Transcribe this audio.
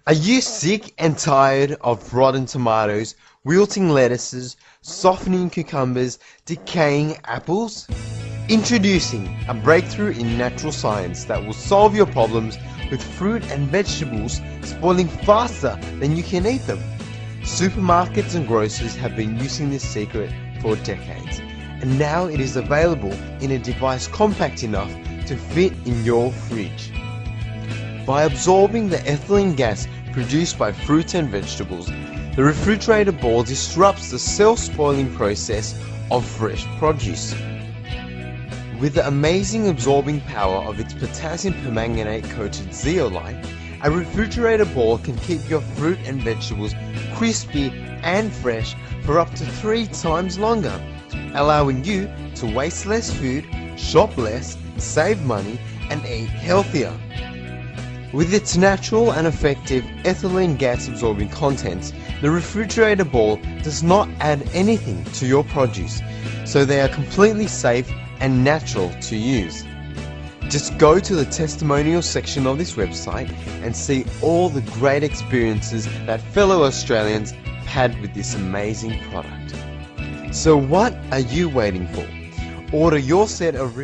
Are you sick and tired of rotten tomatoes, wilting lettuces, softening cucumbers, decaying apples? Introducing a breakthrough in natural science that will solve your problems with fruit and vegetables spoiling faster than you can eat them. Supermarkets and grocers have been using this secret for decades, and now it is available in a device compact enough to fit in your fridge. By absorbing the ethylene gas produced by fruits and vegetables, the refrigerator ball disrupts the self-spoiling process of fresh produce. With the amazing absorbing power of its potassium permanganate coated zeolite, a refrigerator ball can keep your fruit and vegetables crispy and fresh for up to 3 times longer, allowing you to waste less food, shop less, save money, and eat healthier. With its natural and effective ethylene gas absorbing contents, the refrigerator ball does not add anything to your produce, so they are completely safe and natural to use. Just go to the testimonial section of this website and see all the great experiences that fellow Australians had with this amazing product. So what are you waiting for? Order your set of